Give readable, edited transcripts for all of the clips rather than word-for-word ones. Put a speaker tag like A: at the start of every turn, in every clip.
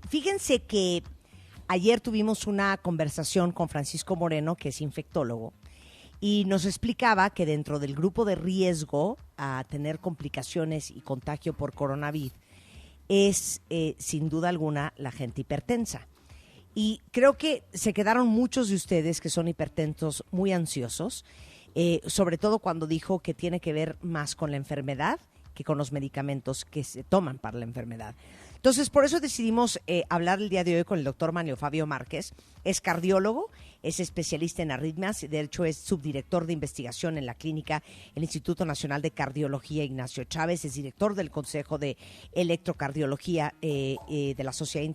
A: Fíjense que ayer tuvimos una conversación con Francisco Moreno, que es infectólogo, y nos explicaba que dentro del grupo de riesgo a tener complicaciones y contagio por coronavirus es, sin duda alguna, la gente hipertensa. Y creo que se quedaron muchos de ustedes que son hipertensos muy ansiosos, sobre todo cuando dijo que tiene que ver más con la enfermedad que con los medicamentos que se toman para la enfermedad. Entonces, por eso decidimos hablar el día de hoy con el doctor Manlio Fabio Márquez. Es cardiólogo, es especialista en arritmias, de hecho es subdirector de investigación en la clínica el Instituto Nacional de Cardiología Ignacio Chávez, es director del Consejo de Electrocardiología de la Sociedad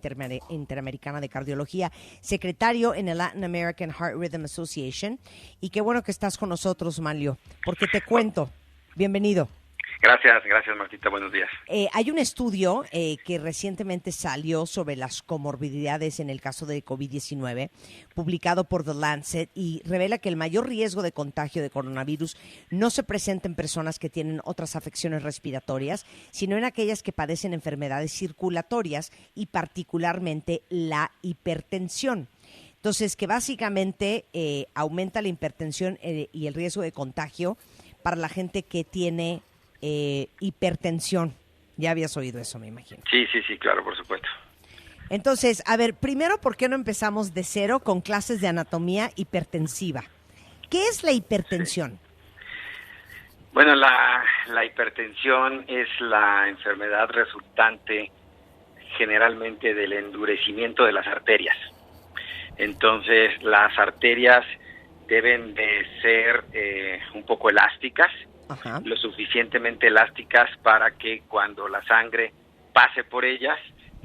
A: Interamericana de Cardiología, secretario en el Latin American Heart Rhythm Association. Y qué bueno que estás con nosotros, Manlio, porque te cuento. Bienvenido.
B: Gracias Martita, buenos días.
A: Hay un estudio que recientemente salió sobre las comorbilidades en el caso de COVID-19, publicado por The Lancet, y revela que el mayor riesgo de contagio de coronavirus no se presenta en personas que tienen otras afecciones respiratorias, sino en aquellas que padecen enfermedades circulatorias y particularmente la hipertensión. Entonces, que básicamente aumenta la hipertensión y el riesgo de contagio para la gente que tiene hipertensión. Ya habías oído eso, me imagino.
B: Sí, claro, por supuesto.
A: Entonces, a ver, primero, ¿por qué no empezamos de cero con clases de anatomía hipertensiva? ¿Qué es la hipertensión?
B: Sí. Bueno, la hipertensión es la enfermedad resultante generalmente del endurecimiento de las arterias. Entonces, las arterias deben de ser un poco elásticas,
A: Ajá.
B: Lo suficientemente elásticas para que cuando la sangre pase por ellas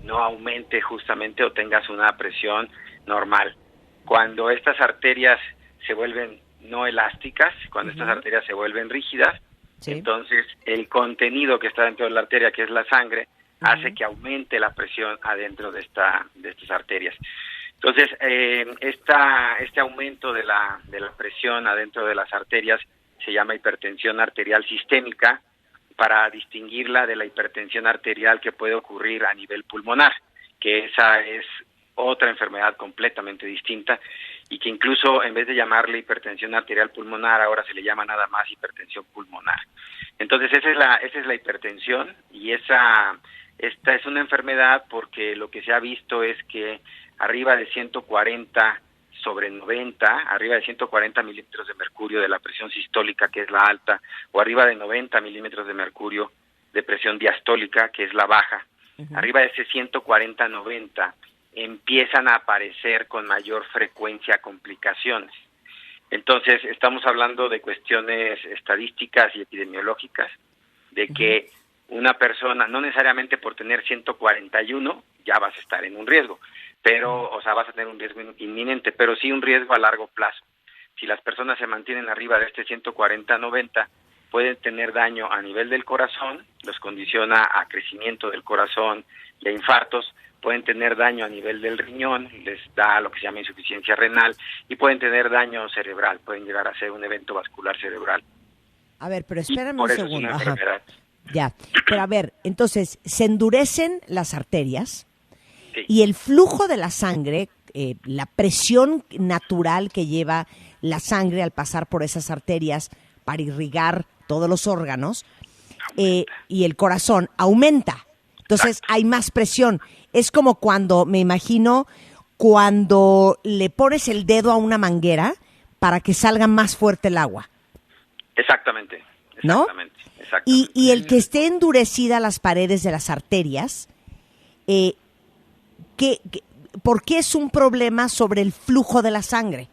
B: no aumente justamente o tengas una presión normal. Cuando estas arterias se vuelven no elásticas, cuando estas arterias se vuelven rígidas, sí, entonces el contenido que está dentro de la arteria, que es la sangre, hace que aumente la presión adentro de estas arterias. Entonces, este aumento de la presión adentro de las arterias se llama hipertensión arterial sistémica, para distinguirla de la hipertensión arterial que puede ocurrir a nivel pulmonar, que esa es otra enfermedad completamente distinta y que incluso en vez de llamarle hipertensión arterial pulmonar, ahora se le llama nada más hipertensión pulmonar. Entonces esa es la hipertensión, y esta es una enfermedad porque lo que se ha visto es que arriba de 140 sobre 90, arriba de 140 milímetros de mercurio de la presión sistólica, que es la alta, o arriba de 90 milímetros de mercurio de presión diastólica, que es la baja, arriba de ese 140-90 empiezan a aparecer con mayor frecuencia complicaciones. Entonces, estamos hablando de cuestiones estadísticas y epidemiológicas, de que una persona, no necesariamente por tener 141, ya vas a estar en un riesgo, pero, o sea, vas a tener un riesgo inminente, pero sí un riesgo a largo plazo. Si las personas se mantienen arriba de este 140-90, pueden tener daño a nivel del corazón, los condiciona a crecimiento del corazón y a infartos, pueden tener daño a nivel del riñón, les da lo que se llama insuficiencia renal, y pueden tener daño cerebral, pueden llegar a ser un evento vascular cerebral.
A: A ver, pero espérame un segundo.
B: Es una enfermedad.
A: Ya, pero a ver, entonces, se endurecen las arterias,
B: sí,
A: y el flujo de la sangre, la presión natural que lleva la sangre al pasar por esas arterias para irrigar todos los órganos, y el corazón aumenta. Entonces, exacto, hay más presión. Es como cuando, me imagino, cuando le pones el dedo a una manguera para que salga más fuerte el agua.
B: Exactamente.
A: ¿No? Y el que esté endurecida las paredes de las arterias, ¿por qué es un problema sobre el flujo de la sangre?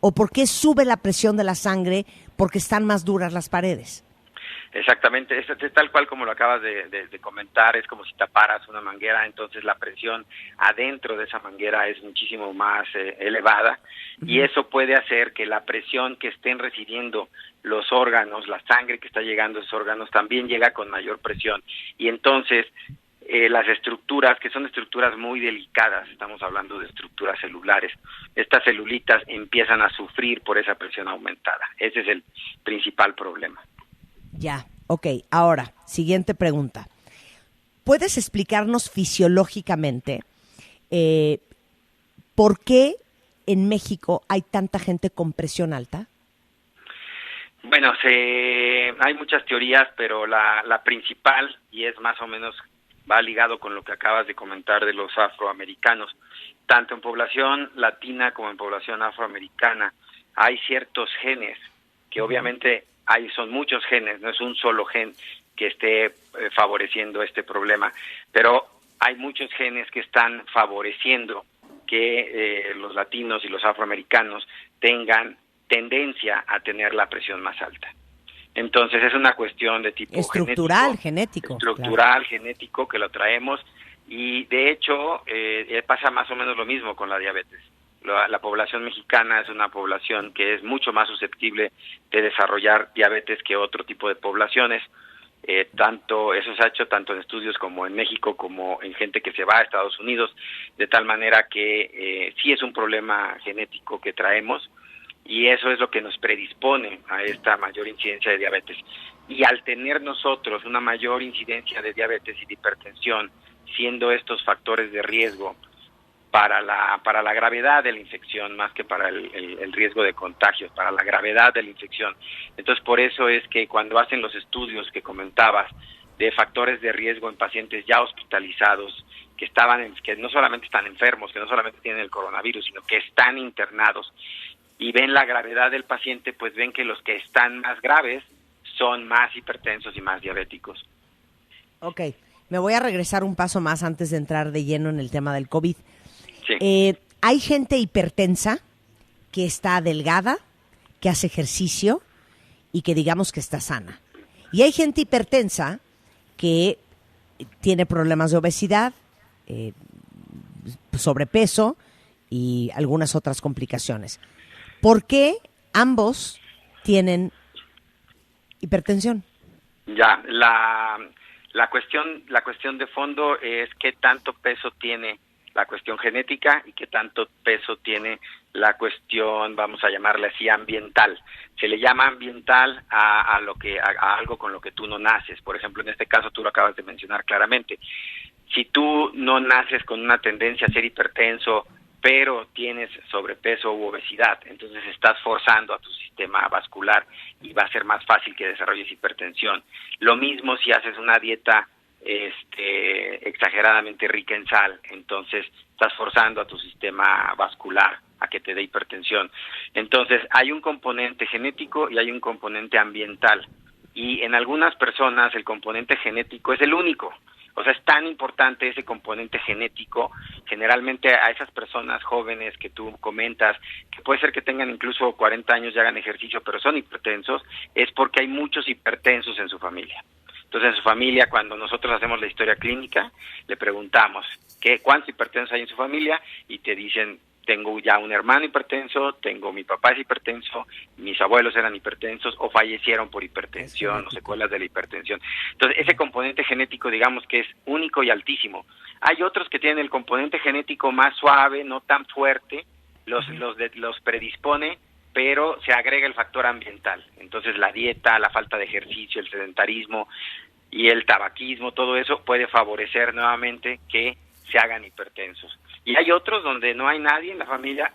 A: ¿O por qué sube la presión de la sangre porque están más duras las paredes?
B: Exactamente, es tal cual como lo acabas de comentar, es como si taparas una manguera, entonces la presión adentro de esa manguera es muchísimo más elevada, y eso puede hacer que la presión que estén recibiendo los órganos, la sangre que está llegando a esos órganos, también llega con mayor presión, y entonces las estructuras, que son estructuras muy delicadas, estamos hablando de estructuras celulares, estas celulitas empiezan a sufrir por esa presión aumentada. Ese es el principal problema.
A: Ya, ok. Ahora, siguiente pregunta. ¿Puedes explicarnos fisiológicamente ¿Por qué en México hay tanta gente con presión alta?
B: Bueno, hay muchas teorías, pero la principal, y es más o menos, va ligado con lo que acabas de comentar de los afroamericanos. Tanto en población latina como en población afroamericana hay ciertos genes que obviamente son muchos genes, no es un solo gen que esté favoreciendo este problema, pero hay muchos genes que están favoreciendo que los latinos y los afroamericanos tengan tendencia a tener la presión más alta. Entonces es una cuestión de tipo
A: estructural, genético.
B: Estructural, claro. Genético, que lo traemos, y de hecho pasa más o menos lo mismo con la diabetes. La población mexicana es una población que es mucho más susceptible de desarrollar diabetes que otro tipo de poblaciones. Eso se ha hecho tanto en estudios como en México como en gente que se va a Estados Unidos, de tal manera que sí es un problema genético que traemos, y eso es lo que nos predispone a esta mayor incidencia de diabetes. Y al tener nosotros una mayor incidencia de diabetes y de hipertensión, siendo estos factores de riesgo para la gravedad de la infección, más que para el riesgo de contagios, para la gravedad de la infección. Entonces, por eso es que cuando hacen los estudios que comentabas de factores de riesgo en pacientes ya hospitalizados, que no solamente están enfermos, que no solamente tienen el coronavirus, sino que están internados, y ven la gravedad del paciente, pues ven que los que están más graves son más hipertensos y más diabéticos.
A: Ok, me voy a regresar un paso más antes de entrar de lleno en el tema del COVID.
B: Sí.
A: Hay gente hipertensa que está delgada, que hace ejercicio y que digamos que está sana. Y hay gente hipertensa que tiene problemas de obesidad, sobrepeso y algunas otras complicaciones. ¿Por qué ambos tienen hipertensión?
B: Ya, la cuestión de fondo es qué tanto peso tiene la cuestión genética y qué tanto peso tiene la cuestión, vamos a llamarle así, ambiental. Se le llama ambiental a algo con lo que tú no naces. Por ejemplo, en este caso tú lo acabas de mencionar claramente. Si tú no naces con una tendencia a ser hipertenso, pero tienes sobrepeso u obesidad, entonces estás forzando a tu sistema vascular y va a ser más fácil que desarrolles hipertensión. Lo mismo si haces una dieta exageradamente rica en sal, entonces estás forzando a tu sistema vascular a que te dé hipertensión. Entonces hay un componente genético y hay un componente ambiental, y en algunas personas el componente genético es el único. O sea, es tan importante ese componente genético, generalmente a esas personas jóvenes que tú comentas, que puede ser que tengan incluso 40 años y hagan ejercicio, pero son hipertensos, es porque hay muchos hipertensos en su familia. Entonces, en su familia, cuando nosotros hacemos la historia clínica, le preguntamos cuántos hipertensos hay en su familia, y te dicen, tengo ya un hermano hipertenso, mi papá es hipertenso, mis abuelos eran hipertensos o fallecieron por hipertensión o secuelas de la hipertensión. Entonces, ese componente genético, digamos que es único y altísimo. Hay otros que tienen el componente genético más suave, no tan fuerte, los predispone, pero se agrega el factor ambiental. Entonces, la dieta, la falta de ejercicio, el sedentarismo y el tabaquismo, todo eso puede favorecer nuevamente que se hagan hipertensos. Y hay otros donde no hay nadie en la familia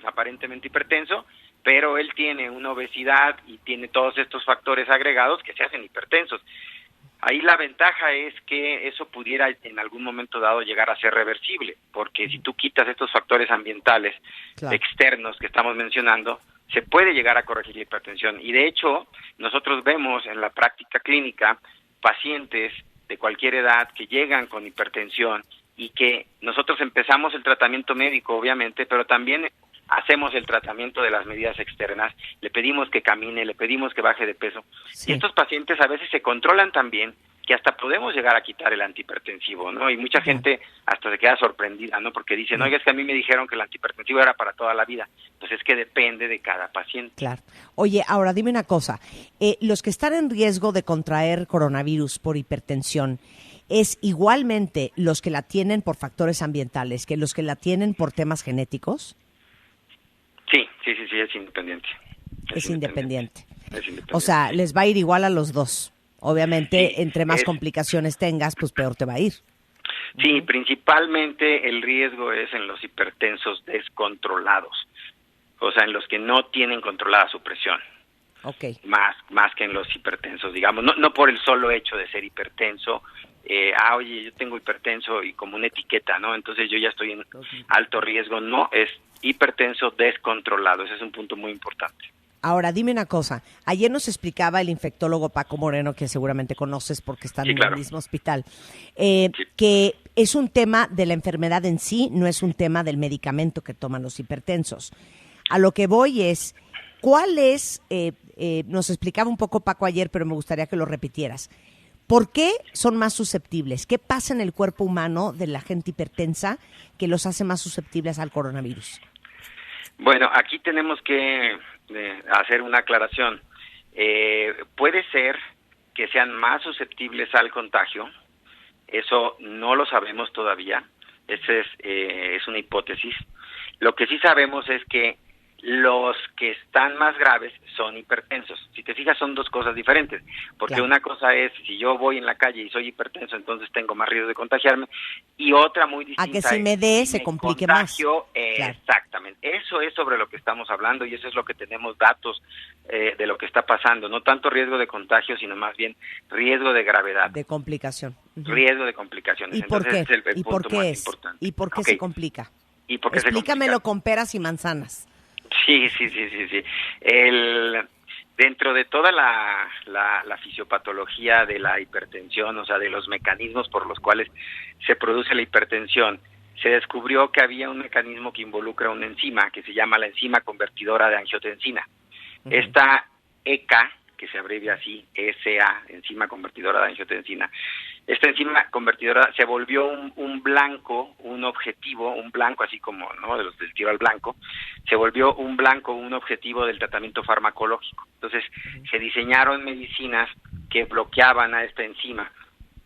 B: aparentemente hipertenso, pero él tiene una obesidad y tiene todos estos factores agregados que se hacen hipertensos. Ahí la ventaja es que eso pudiera en algún momento dado llegar a ser reversible, porque si tú quitas estos factores ambientales externos que estamos mencionando, se puede llegar a corregir la hipertensión. Y de hecho, nosotros vemos en la práctica clínica pacientes de cualquier edad que llegan con hipertensión y que nosotros empezamos el tratamiento médico, obviamente, pero también hacemos el tratamiento de las medidas externas, le pedimos que camine, le pedimos que baje de peso. Sí. Y estos pacientes a veces se controlan tan bien que hasta podemos llegar a quitar el antihipertensivo, ¿no? Y mucha gente hasta se queda sorprendida, ¿no? Porque dicen, oiga, es que a mí me dijeron que el antihipertensivo era para toda la vida. Pues es que depende de cada paciente.
A: Claro. Oye, ahora dime una cosa. Los que están en riesgo de contraer coronavirus por hipertensión, ¿es igualmente los que la tienen por factores ambientales que los que la tienen por temas genéticos?
B: Sí, es independiente.
A: Es independiente. O sea, les va a ir igual a los dos. Obviamente, entre más complicaciones tengas, pues peor te va a ir.
B: Sí, principalmente el riesgo es en los hipertensos descontrolados, o sea, en los que no tienen controlada su presión.
A: Okay.
B: Más que en los hipertensos, digamos, no por el solo hecho de ser hipertenso, oye, yo tengo hipertenso y como una etiqueta, ¿no? Entonces yo ya estoy en alto riesgo. No, es hipertenso descontrolado, ese es un punto muy importante.
A: Ahora, dime una cosa, ayer nos explicaba el infectólogo Paco Moreno, que seguramente conoces porque están en el mismo hospital, que es un tema de la enfermedad en sí, no es un tema del medicamento que toman los hipertensos. A lo que voy es, ¿cuál es, nos explicaba un poco Paco ayer, pero me gustaría que lo repitieras, ¿por qué son más susceptibles? ¿Qué pasa en el cuerpo humano de la gente hipertensa que los hace más susceptibles al coronavirus?
B: Bueno, aquí tenemos que hacer una aclaración. Puede ser que sean más susceptibles al contagio, eso no lo sabemos todavía, esa es una hipótesis. Lo que sí sabemos es que los que están más graves son hipertensos. Si te fijas, son dos cosas diferentes, porque una cosa es, si yo voy en la calle y soy hipertenso, entonces tengo más riesgo de contagiarme, y otra muy distinta
A: a que si me dé, se complique más.
B: Exactamente, eso es sobre lo que estamos hablando, y eso es lo que tenemos datos de lo que está pasando, no tanto riesgo de contagio, sino más bien riesgo de gravedad.
A: De complicación.
B: Riesgo de complicaciones.
A: ¿Y por qué?
B: Es el
A: ¿Y
B: punto
A: por qué
B: más importante.
A: ¿Y por qué se complica?
B: ¿Y por qué
A: Explícamelo con peras y manzanas.
B: Sí. Dentro de toda la fisiopatología de la hipertensión, o sea, de los mecanismos por los cuales se produce la hipertensión, se descubrió que había un mecanismo que involucra una enzima que se llama la enzima convertidora de angiotensina. Esta ECA, que se abrevia así, ECA, enzima convertidora de angiotensina, esta enzima convertidora se volvió un blanco, un objetivo, un blanco así como, ¿no?, de los del tiro al blanco, se volvió un blanco, un objetivo del tratamiento farmacológico. Entonces, se diseñaron medicinas que bloqueaban a esta enzima.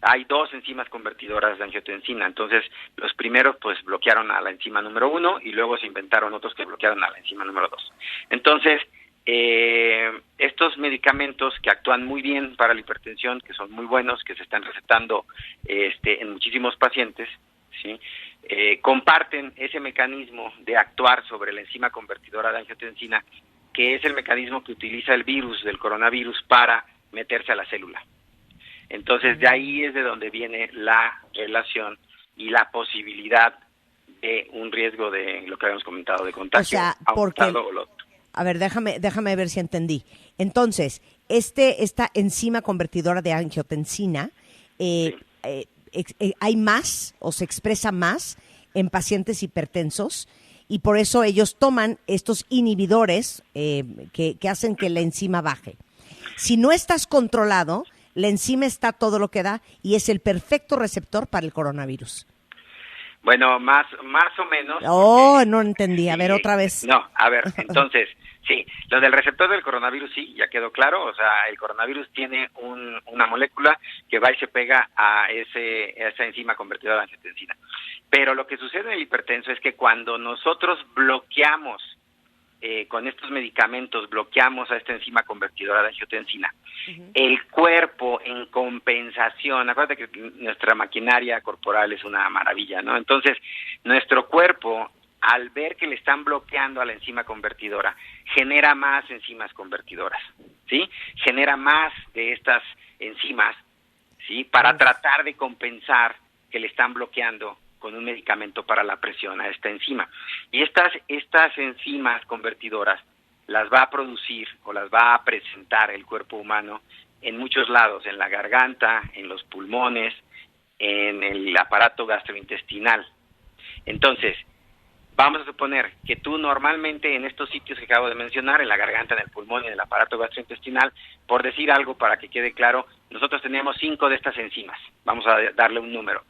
B: Hay dos enzimas convertidoras de angiotensina, entonces los primeros pues bloquearon a la enzima número 1 y luego se inventaron otros que bloquearon a la enzima número 2. Entonces, estos medicamentos que actúan muy bien para la hipertensión, que son muy buenos, que se están recetando en muchísimos pacientes, ¿sí?, comparten ese mecanismo de actuar sobre la enzima convertidora de angiotensina, que es el mecanismo que utiliza el virus del coronavirus para meterse a la célula. Entonces, de ahí es de donde viene la relación y la posibilidad de un riesgo de lo que habíamos comentado, de contagio.
A: O sea, porque... A ver, déjame ver si entendí. Entonces, esta enzima convertidora de angiotensina, hay más o se expresa más en pacientes hipertensos y por eso ellos toman estos inhibidores que hacen que la enzima baje. Si no estás controlado, la enzima está todo lo que da y es el perfecto receptor para el coronavirus.
B: Bueno, más o menos.
A: Oh, no entendí. A ver, otra vez.
B: No, a ver, entonces, sí, lo del receptor del coronavirus sí, ya quedó claro. O sea, el coronavirus tiene una molécula que va y se pega a esa enzima convertidora de angiotensina. Pero lo que sucede en el hipertenso es que cuando nosotros bloqueamos con estos medicamentos, bloqueamos a esta enzima convertidora de angiotensina, el cuerpo en compensación, acuérdate que nuestra maquinaria corporal es una maravilla, ¿no? Entonces, nuestro cuerpo, al ver que le están bloqueando a la enzima convertidora, genera más enzimas convertidoras, ¿sí? Genera más de estas enzimas, ¿sí?, para tratar de compensar que le están bloqueando con un medicamento para la presión a esta enzima. Y estas enzimas convertidoras las va a producir o las va a presentar el cuerpo humano en muchos lados, en la garganta, en los pulmones, en el aparato gastrointestinal. Entonces, vamos a suponer que tú normalmente en estos sitios que acabo de mencionar, en la garganta, en el pulmón y en el aparato gastrointestinal, por decir algo para que quede claro, nosotros teníamos 5 de estas enzimas. Vamos a darle un número.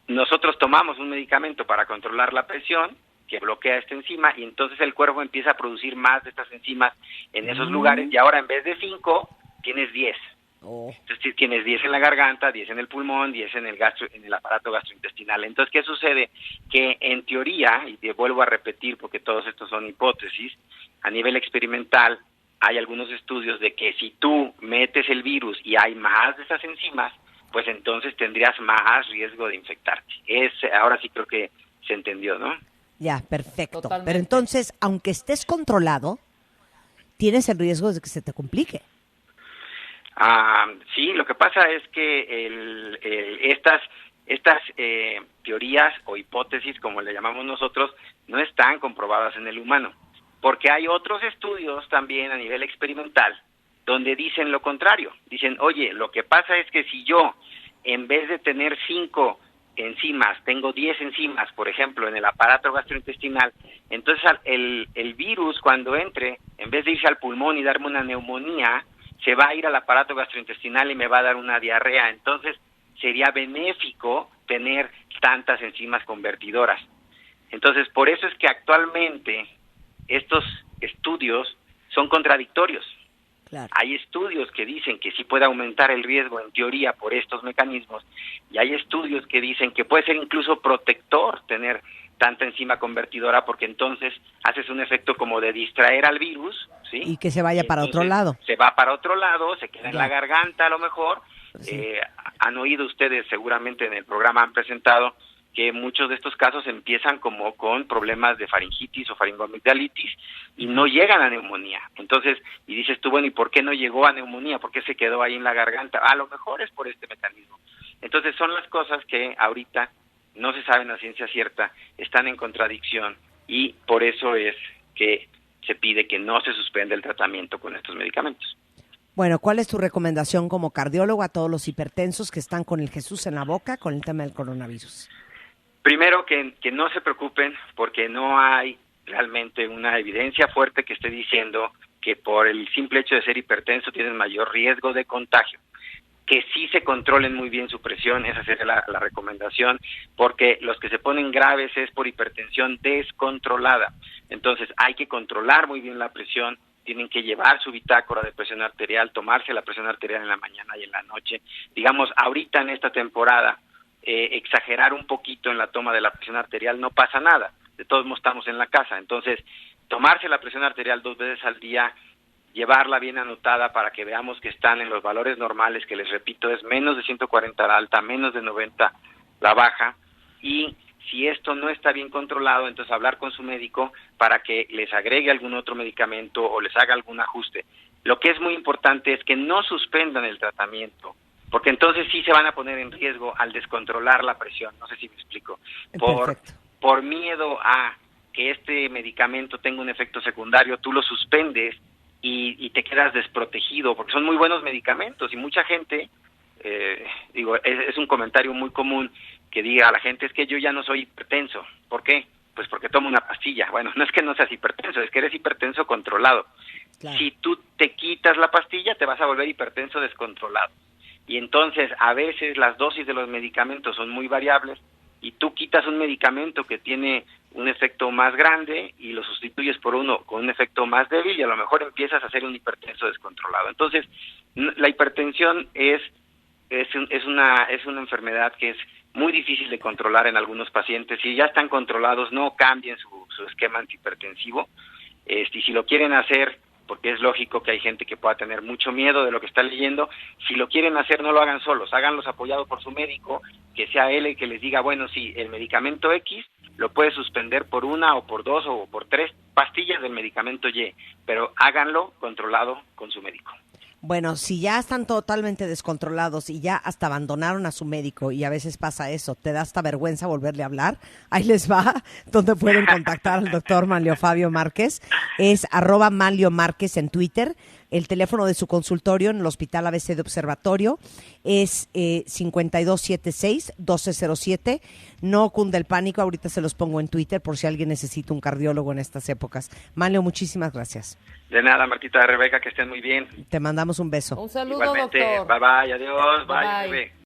B: Nosotros tomamos un medicamento para controlar la presión que bloquea esta enzima y entonces el cuerpo empieza a producir más de estas enzimas en esos lugares y ahora en vez de 5 tienes 10. Entonces tienes 10 en la garganta, 10 en el pulmón, 10 en el aparato gastrointestinal. Entonces, ¿qué sucede? Que en teoría, y te vuelvo a repetir porque todos estos son hipótesis, a nivel experimental hay algunos estudios de que si tú metes el virus y hay más de esas enzimas, pues entonces tendrías más riesgo de infectarte. Ahora sí creo que se entendió, ¿no?
A: Ya, perfecto.
C: Totalmente.
A: Pero entonces, aunque estés controlado, tienes el riesgo de que se te complique.
B: Sí, lo que pasa es que estas teorías o hipótesis, como le llamamos nosotros, no están comprobadas en el humano, porque hay otros estudios también a nivel experimental donde dicen lo contrario. Dicen, oye, lo que pasa es que si yo, en vez de tener 5 enzimas, tengo 10 enzimas, por ejemplo, en el aparato gastrointestinal, entonces el virus cuando entre, en vez de irse al pulmón y darme una neumonía, se va a ir al aparato gastrointestinal y me va a dar una diarrea. Entonces sería benéfico tener tantas enzimas convertidoras. Entonces, por eso es que actualmente estos estudios son contradictorios.
A: Claro.
B: Hay estudios que dicen que sí puede aumentar el riesgo en teoría por estos mecanismos, y hay estudios que dicen que puede ser incluso protector tener tanta enzima convertidora, porque entonces haces un efecto como de distraer al virus, ¿sí?
A: Y que se vaya para otro lado.
B: Se va para otro lado, se queda en la garganta a lo mejor.
A: Sí.
B: Han oído ustedes, seguramente en el programa han presentado que muchos de estos casos empiezan como con problemas de faringitis o faringoamigdalitis y no llegan a neumonía. Entonces, y dices tú, bueno, ¿y por qué no llegó a neumonía? ¿Por qué se quedó ahí en la garganta? A lo mejor es por este mecanismo. Entonces, son las cosas que ahorita no se saben a ciencia cierta, están en contradicción, y por eso es que se pide que no se suspenda el tratamiento con estos medicamentos.
A: Bueno, ¿cuál es tu recomendación como cardiólogo a todos los hipertensos que están con el Jesús en la boca con el tema del coronavirus?
B: Primero, que no se preocupen, porque no hay realmente una evidencia fuerte que esté diciendo que por el simple hecho de ser hipertenso tienen mayor riesgo de contagio. Que sí se controlen muy bien su presión, esa sería la recomendación, porque los que se ponen graves es por hipertensión descontrolada. Entonces hay que controlar muy bien la presión, tienen que llevar su bitácora de presión arterial, tomarse la presión arterial en la mañana y en la noche. Digamos, ahorita en esta temporada, exagerar un poquito en la toma de la presión arterial no pasa nada, de todos modos estamos en la casa. Entonces, tomarse la presión arterial 2 veces al día, llevarla bien anotada para que veamos que están en los valores normales, que les repito, es menos de 140 la alta, menos de 90 la baja, y si esto no está bien controlado, entonces hablar con su médico para que les agregue algún otro medicamento o les haga algún ajuste. Lo que es muy importante es que no suspendan el tratamiento, porque entonces sí se van a poner en riesgo al descontrolar la presión. No sé si me explico. Por miedo a que este medicamento tenga un efecto secundario, tú lo suspendes y te quedas desprotegido, porque son muy buenos medicamentos y mucha gente, es un comentario muy común que diga a la gente, es que yo ya no soy hipertenso. ¿Por qué? Pues porque tomo una pastilla. Bueno, no es que no seas hipertenso, es que eres hipertenso controlado. Claro. Si tú te quitas la pastilla, te vas a volver hipertenso descontrolado. Y entonces, a veces las dosis de los medicamentos son muy variables, y tú quitas un medicamento que tiene un efecto más grande y lo sustituyes por uno con un efecto más débil, y a lo mejor empiezas a ser un hipertenso descontrolado. Entonces, la hipertensión es una enfermedad que es muy difícil de controlar en algunos pacientes. Si ya están controlados, no cambien su esquema antihipertensivo. Y si lo quieren hacer, porque es lógico que hay gente que pueda tener mucho miedo de lo que está leyendo, si lo quieren hacer, no lo hagan solos, háganlos apoyados por su médico, que sea él el que les diga, bueno, sí, el medicamento X lo puede suspender por 1 o por 2 o por 3 pastillas del medicamento Y, pero háganlo controlado con su médico.
A: Bueno, si ya están totalmente descontrolados y ya hasta abandonaron a su médico, y a veces pasa eso, te da hasta vergüenza volverle a hablar, ahí les va donde pueden contactar al doctor Manlio Fabio Márquez. Es @Manlio Márquez en Twitter. El teléfono de su consultorio en el Hospital ABC de Observatorio es 5276-1207. No cunde el pánico, ahorita se los pongo en Twitter por si alguien necesita un cardiólogo en estas épocas. Manlio, muchísimas gracias.
B: De nada, Martita, Rebeca, que estén muy bien.
A: Te mandamos un beso.
C: Un saludo,
B: igualmente,
C: doctor.
B: Bye, bye, adiós,
C: Bye.
B: bye.